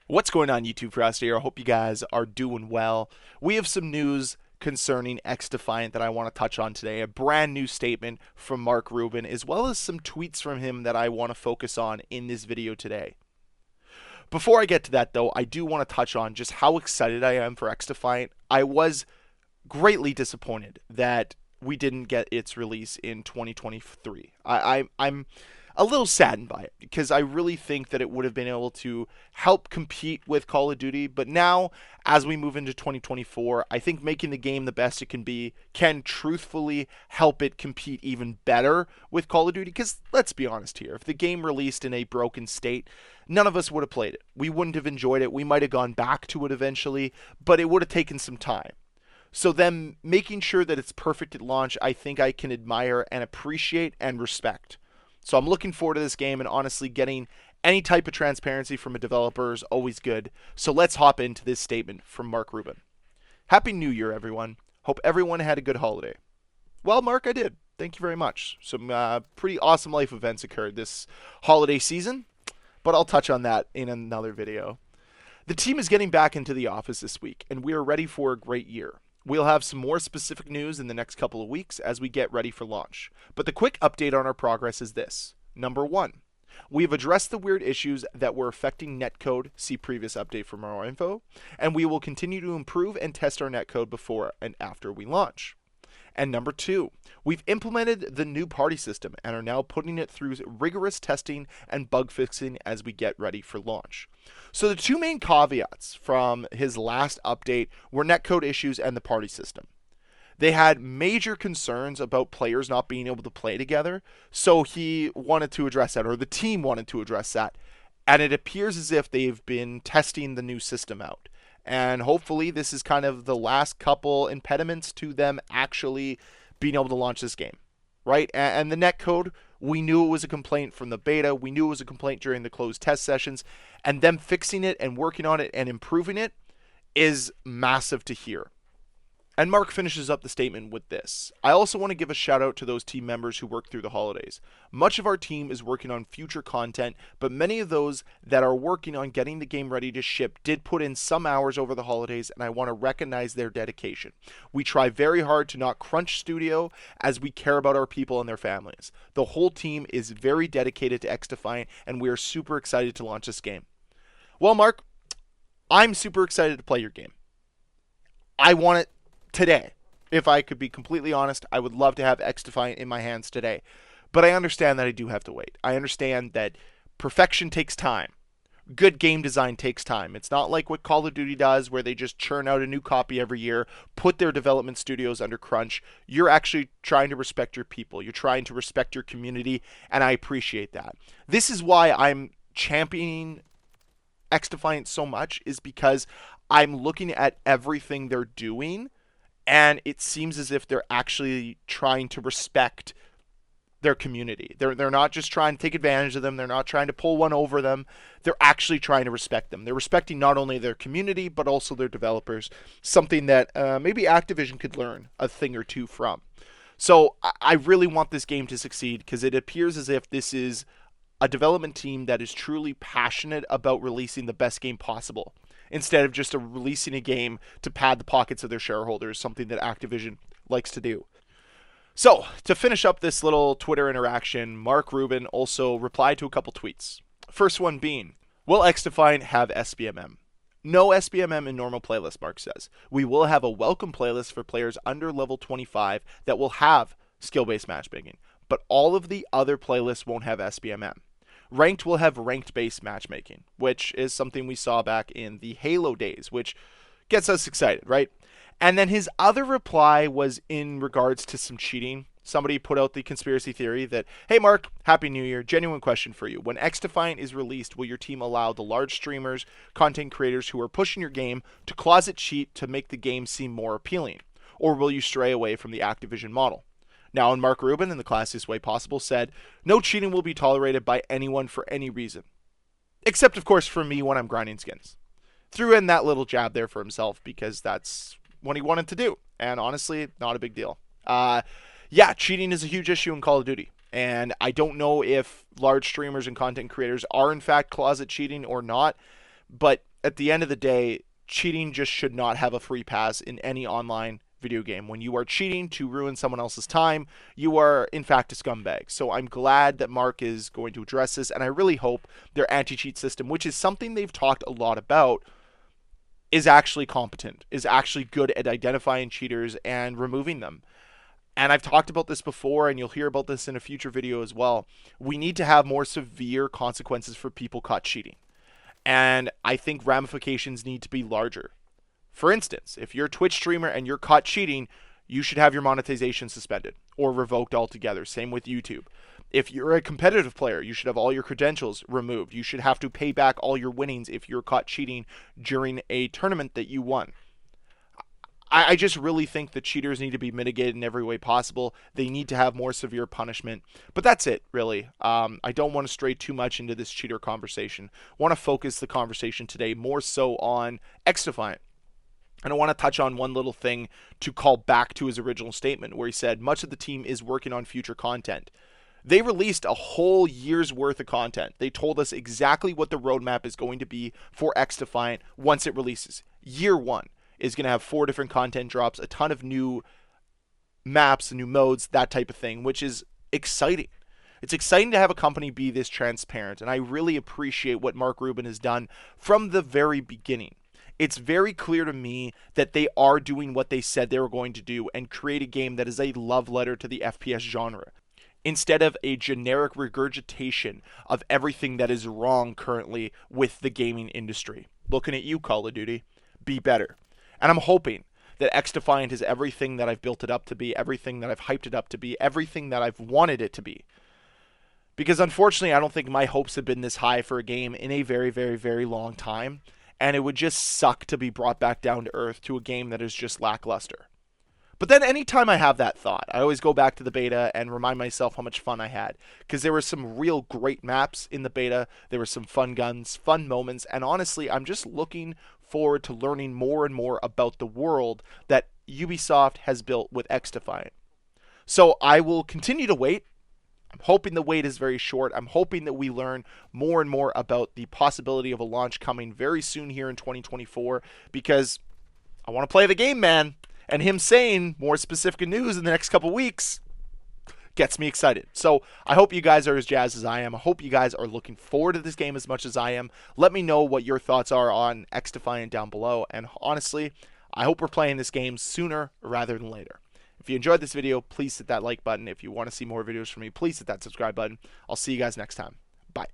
What's going on, YouTube? Ferocity here. I hope you guys are doing well. We have some news concerning XDefiant that I want to touch on today. A brand new statement from Mark Rubin, as well as some tweets from him that I want to focus on in this video today. Before I get to that, though, I do want to touch on just how excited I am for XDefiant. I was greatly disappointed that we didn't get its release in 2023. I'm a little saddened by it because I really think that it would have been able to help compete with Call of Duty. But now, as we move into 2024, I think making the game the best it can be can truthfully help it compete even better with Call of Duty. Because let's be honest here, if the game released in a broken state, none of us would have played it. We wouldn't have enjoyed it. We might have gone back to it eventually, but it would have taken some time. So them making sure that it's perfect at launch, I think I can admire and appreciate and respect. So I'm looking forward to this game, and honestly, getting any type of transparency from a developer is always good. So let's hop into this statement from Mark Rubin. Happy New Year, everyone. Hope everyone had a good holiday. Well, Mark, I did. Thank you very much. Some pretty awesome life events occurred this holiday season, but I'll touch on that in another video. The team is getting back into the office this week, and we are ready for a great year. We'll have some more specific news in the next couple of weeks as we get ready for launch. But the quick update on our progress is this. Number 1, we have addressed the weird issues that were affecting netcode, see previous update for more info, and we will continue to improve and test our netcode before and after we launch. And number 2, we've implemented the new party system and are now putting it through rigorous testing and bug fixing as we get ready for launch. So the two main caveats from his last update were netcode issues and the party system. They had major concerns about players not being able to play together, so he wanted to address that, or the team wanted to address that. And it appears as if they've been testing the new system out. And hopefully this is kind of the last couple impediments to them actually being able to launch this game, right? And the netcode, we knew it was a complaint from the beta. We knew it was a complaint during the closed test sessions. And them fixing it and working on it and improving it is massive to hear. And Mark finishes up the statement with this. I also want to give a shout out to those team members who worked through the holidays. Much of our team is working on future content, but many of those that are working on getting the game ready to ship did put in some hours over the holidays, and I want to recognize their dedication. We try very hard to not crunch studio as we care about our people and their families. The whole team is very dedicated to XDefiant, and we are super excited to launch this game. Well, Mark, I'm super excited to play your game. I want it today. If I could be completely honest, I would love to have XDefiant in my hands today. But I understand that I do have to wait. I understand that perfection takes time. Good game design takes time. It's not like what Call of Duty does where they just churn out a new copy every year, put their development studios under crunch. You're actually trying to respect your people. You're trying to respect your community, and I appreciate that. This is why I'm championing XDefiant so much, is because I'm looking at everything they're doing, and it seems as if they're actually trying to respect their community. They're not just trying to take advantage of them. They're not trying to pull one over them. They're actually trying to respect them. They're respecting not only their community, but also their developers, something that maybe Activision could learn a thing or two from. So I really want this game to succeed because it appears as if this is a development team that is truly passionate about releasing the best game possible, instead of just releasing a game to pad the pockets of their shareholders, something that Activision likes to do. So, to finish up this little Twitter interaction, Mark Rubin also replied to a couple tweets. First one being, will XDefiant have SBMM? No SBMM in normal playlist, Mark says. We will have a welcome playlist for players under level 25 that will have skill-based matchmaking, but all of the other playlists won't have SBMM. Ranked will have ranked-based matchmaking, which is something we saw back in the Halo days, which gets us excited, right? And then his other reply was in regards to some cheating. Somebody put out the conspiracy theory that, hey Mark, Happy New Year, genuine question for you. When XDefiant is released, will your team allow the large streamers, content creators who are pushing your game to closet cheat to make the game seem more appealing? Or will you stray away from the Activision model? Now, and Mark Rubin, in the classiest way possible, said, no cheating will be tolerated by anyone for any reason. Except, of course, for me when I'm grinding skins. Threw in that little jab there for himself because that's what he wanted to do. And honestly, not a big deal. Yeah, cheating is a huge issue in Call of Duty. And I don't know if large streamers and content creators are in fact closet cheating or not. But at the end of the day, cheating just should not have a free pass in any online video game. When you are cheating to ruin someone else's time, you are in fact a scumbag. So I'm glad that Mark is going to address this, and I really hope their anti-cheat system, which is something they've talked a lot about, is actually competent, is actually good at identifying cheaters and removing them. And I've talked about this before, and you'll hear about this in a future video as well. We need to have more severe consequences for people caught cheating. And I think ramifications need to be larger. For instance, if you're a Twitch streamer and you're caught cheating, you should have your monetization suspended or revoked altogether. Same with YouTube. If you're a competitive player, you should have all your credentials removed. You should have to pay back all your winnings if you're caught cheating during a tournament that you won. I just really think that cheaters need to be mitigated in every way possible. They need to have more severe punishment. But that's it, really. I don't want to stray too much into this cheater conversation. I want to focus the conversation today more so on XDefiant. And I want to touch on one little thing to call back to his original statement where he said much of the team is working on future content. They released a whole year's worth of content. They told us exactly what the roadmap is going to be for XDefiant once it releases. Year one is going to have 4 different content drops, a ton of new maps, new modes, that type of thing, which is exciting. It's exciting to have a company be this transparent, and I really appreciate what Mark Rubin has done from the very beginning. It's very clear to me that they are doing what they said they were going to do and create a game that is a love letter to the FPS genre, instead of a generic regurgitation of everything that is wrong currently with the gaming industry. Looking at you, Call of Duty. Be better. And I'm hoping that XDefiant is everything that I've built it up to be, everything that I've hyped it up to be, everything that I've wanted it to be. Because unfortunately, I don't think my hopes have been this high for a game in a very, very, very long time. And it would just suck to be brought back down to earth to a game that is just lackluster. But then anytime I have that thought, I always go back to the beta and remind myself how much fun I had. Because there were some real great maps in the beta. There were some fun guns, fun moments. And honestly, I'm just looking forward to learning more and more about the world that Ubisoft has built with XDefiant. So I will continue to wait. I'm hoping the wait is very short. I'm hoping that we learn more and more about the possibility of a launch coming very soon here in 2024, because I want to play the game, man. And him saying more specific news in the next couple weeks gets me excited. So I hope you guys are as jazzed as I am. I hope you guys are looking forward to this game as much as I am. Let me know what your thoughts are on XDefiant down below. And honestly, I hope we're playing this game sooner rather than later. If you enjoyed this video, please hit that like button. If you want to see more videos from me, please hit that subscribe button. I'll see you guys next time. Bye.